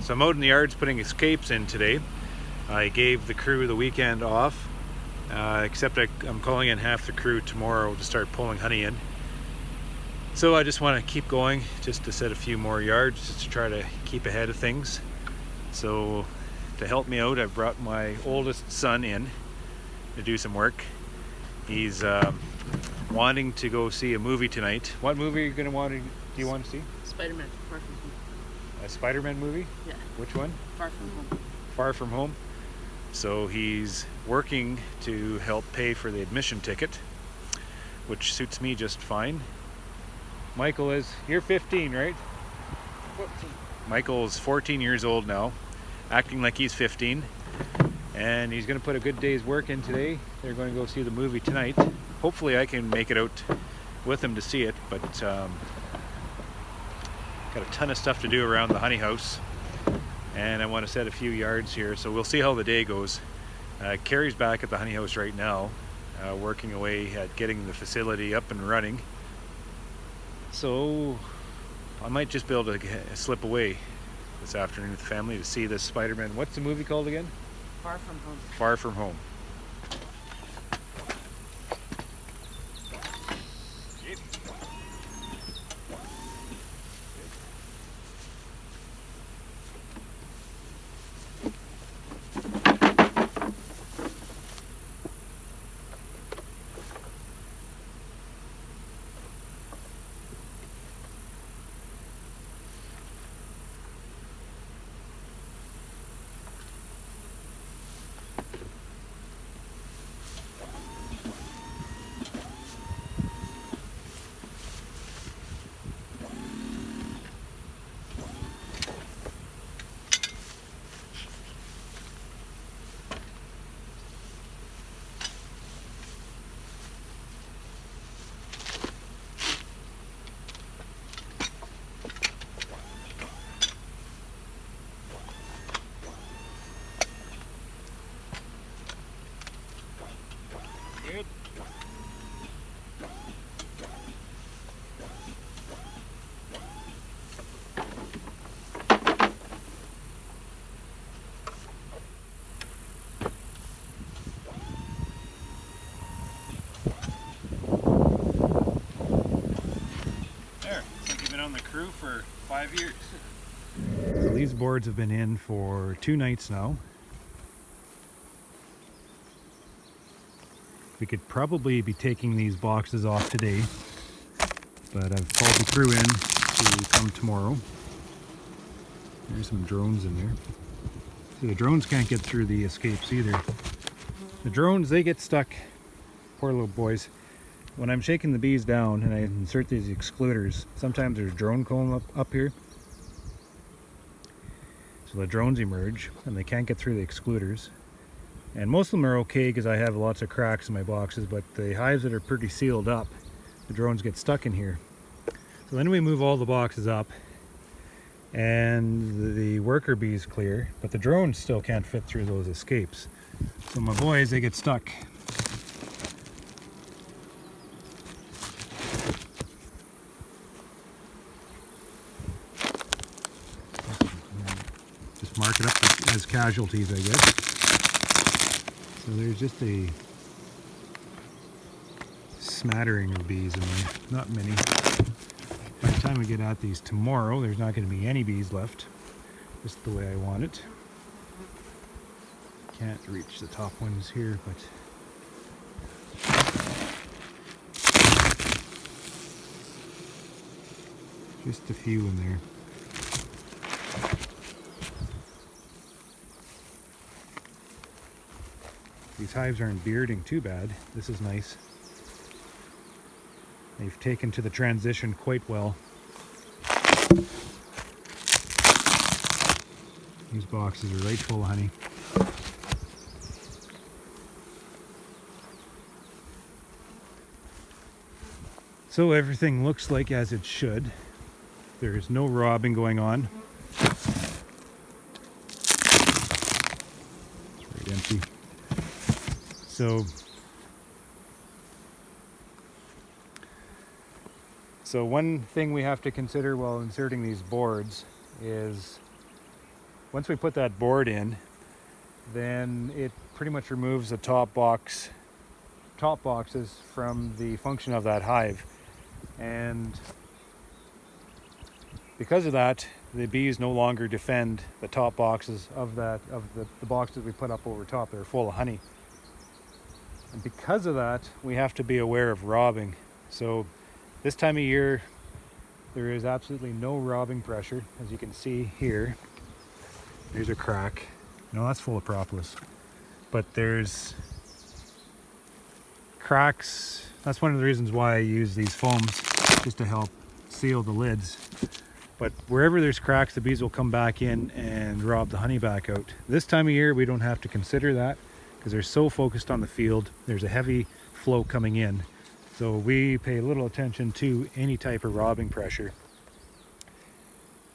So I'm out in the yards putting escapes in today. I gave the crew the weekend off, except I'm calling in half the crew tomorrow to start pulling honey in. So I just want to keep going, just to set a few more yards, just to try to keep ahead of things. So to help me out, I've brought my oldest son in to do some work. He's wanting to go see a movie tonight. What movie are you going to do you want to see? Spider-Man, Far From Home. A Spider-Man movie? Yeah. Which one? Far From Home. Far From Home. So he's working to help pay for the admission ticket, which suits me just fine. Michael you're 15, right? 14. Michael's 14 years old now, acting like he's 15, and he's going to put a good day's work in today. They're going to go see the movie tonight. Hopefully I can make it out with him to see it, but got a ton of stuff to do around the honey house, and I want to set a few yards here, so we'll see how the day goes. Carrie's back at the honey house right now, working away at getting the facility up and running. So I might just be able to slip away this afternoon with the family to see this Spider-Man. What's the movie called again? Far From Home. Far From Home. Good. There, it's like you've been on the crew for 5 years. So these boards have been in for 2 nights now. We could probably be taking these boxes off today, but I've called the crew in to come tomorrow. There's some drones in there. See, the drones can't get through the escapes either. The drones, they get stuck. Poor little boys. When I'm shaking the bees down and I insert these excluders, sometimes there's drone comb up here. So the drones emerge and they can't get through the excluders. And most of them are okay because I have lots of cracks in my boxes, but the hives that are pretty sealed up, the drones get stuck in here. So then we move all the boxes up and the worker bees clear, but the drones still can't fit through those escapes. So my boys, they get stuck. Just mark it up as casualties, I guess. So there's just a smattering of bees in there, not many. By the time we get at these tomorrow, there's not going to be any bees left, just the way I want it. Can't reach the top ones here, but just a few in there. These hives aren't bearding too bad. This is nice. They've taken to the transition quite well. These boxes are right full of honey. So everything looks like as it should. There is no robbing going on. It's right empty. So one thing we have to consider while inserting these boards is once we put that board in, then it pretty much removes the top boxes from the function of that hive. And because of that, the bees no longer defend the top boxes of the boxes we put up over top. They're full of honey. And because of that, we have to be aware of robbing. So this time of year, there is absolutely no robbing pressure. As you can see here, there's a crack. No, that's full of propolis. But there's cracks. That's one of the reasons why I use these foams, just to help seal the lids. But wherever there's cracks, the bees will come back in and rob the honey back out. This time of year, we don't have to consider that because they're so focused on the field. There's a heavy flow coming in. So we pay little attention to any type of robbing pressure.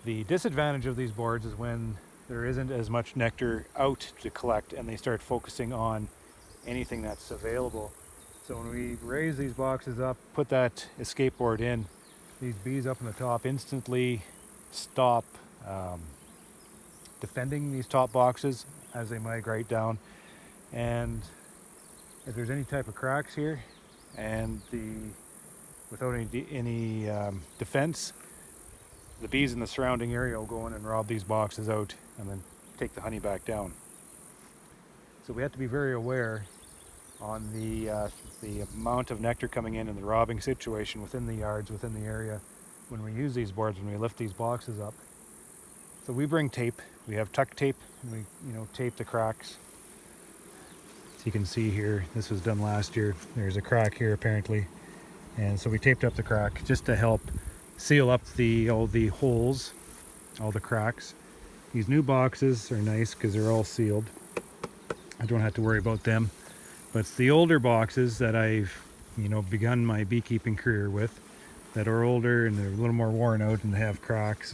The disadvantage of these boards is when there isn't as much nectar out to collect and they start focusing on anything that's available. So when we raise these boxes up, put that escape board in, these bees up on the top instantly stop defending these top boxes as they migrate down. And if there's any type of cracks here and without any defense, the bees in the surrounding area will go in and rob these boxes out and then take the honey back down. So we have to be very aware on the amount of nectar coming in and the robbing situation within the yards, within the area, when we use these boards, when we lift these boxes up. So we bring tape. We have tuck tape, and we tape the cracks. So you can see here, this was done last year. There's a crack here apparently, and so we taped up the crack just to help seal up all the holes, all the cracks. These new boxes are nice because they're all sealed. I don't have to worry about them. But it's the older boxes that I've begun my beekeeping career with, that are older and they're a little more worn out and they have cracks,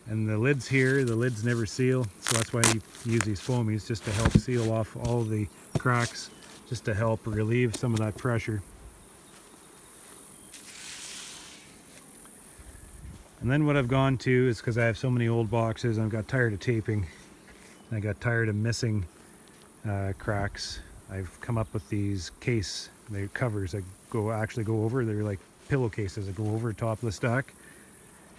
and the lids here, the lids never seal, so that's why you use these foamies, just to help seal off all the cracks, just to help relieve some of that pressure. And then what I've gone to is, because I have so many old boxes, I've got tired of taping, and I got tired of missing cracks. I've come up with these covers that actually go over. They're like pillowcases that go over the top of the stack.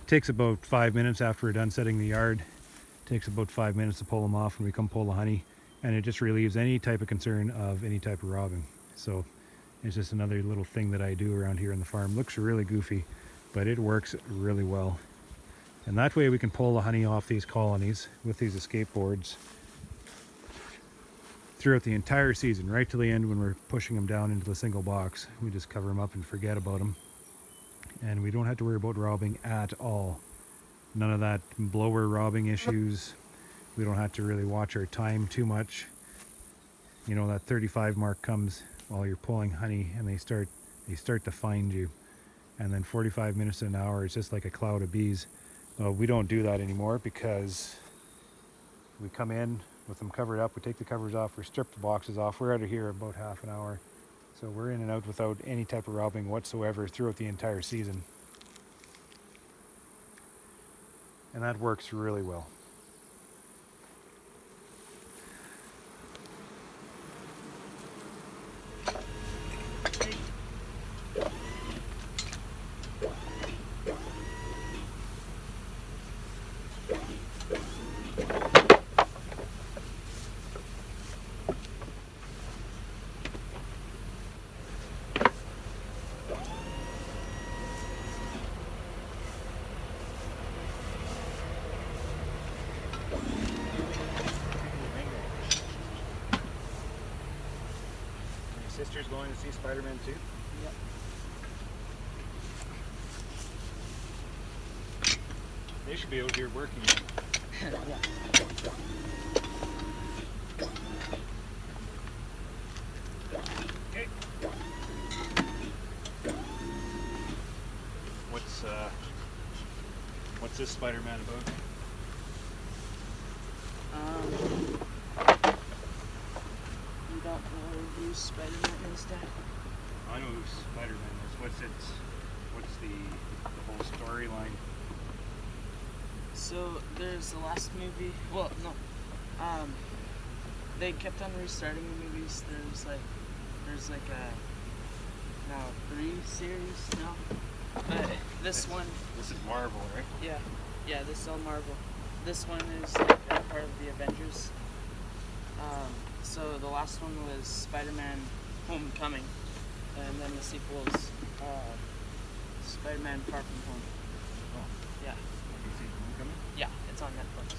It takes about 5 minutes after we're done setting the yard. It takes about 5 minutes to pull them off when we come pull the honey, and it just relieves any type of concern of any type of robbing. So it's just another little thing that I do around here on the farm. Looks really goofy, but it works really well. And that way we can pull the honey off these colonies with these escape boards throughout the entire season, right to the end when we're pushing them down into the single box. We just cover them up and forget about them. And we don't have to worry about robbing at all. None of that blower robbing issues. We don't have to really watch our time too much. That 35 mark comes while you're pulling honey and they start to find you. And then 45 minutes to an hour, it's just like a cloud of bees. We don't do that anymore because we come in with them covered up, we take the covers off, we strip the boxes off. We're out of here about half an hour. So we're in and out without any type of robbing whatsoever throughout the entire season. And that works really well. Sister's going to see Spider-Man too? Yep. They should be out here working. Yeah. Okay. What's this Spider-Man about? You don't know who Spider-Man is, Dad? I know who Spider-Man is. What's the whole storyline? So there's the last movie. Well, no. They kept on restarting the movies. There's like now 3 series now. But this one, This is Marvel, right? yeah, this is all Marvel. This one is like a part of the Avengers. So the last one was Spider-Man: Homecoming, and then the sequel is Spider-Man: Far From Home. Oh, Yeah, I can see Homecoming. yeah, it's on Netflix.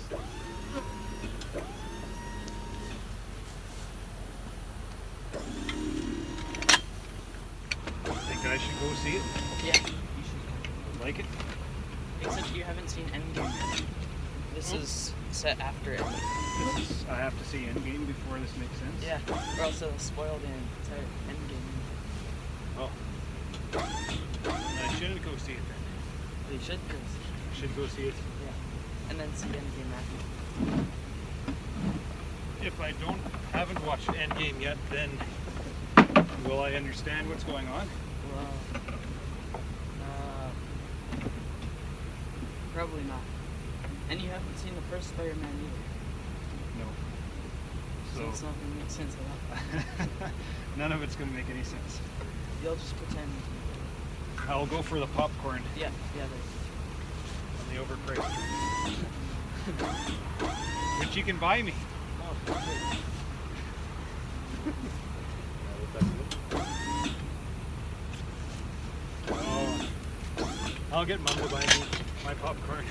Think I should go see it? Yeah, you should. Like it? Except you haven't seen Endgame yet. This is set after it. I have to see Endgame before this makes sense? Yeah, or else it'll spoil the entire Endgame. Oh. I shouldn't go see it then. Well, you should, cause I should go see it. yeah, and then see Endgame after. If I haven't watched Endgame yet, then will I understand what's going on? Well, probably not. And you haven't seen the first Spider-Man either, No. so it's not gonna make sense at all. None of it's going to make any sense. You'll just pretend. I'll go for the popcorn Yeah, on the overpriced drink. Which you can buy me. Oh, okay. Oh, I'll get Mom to buy me my popcorn.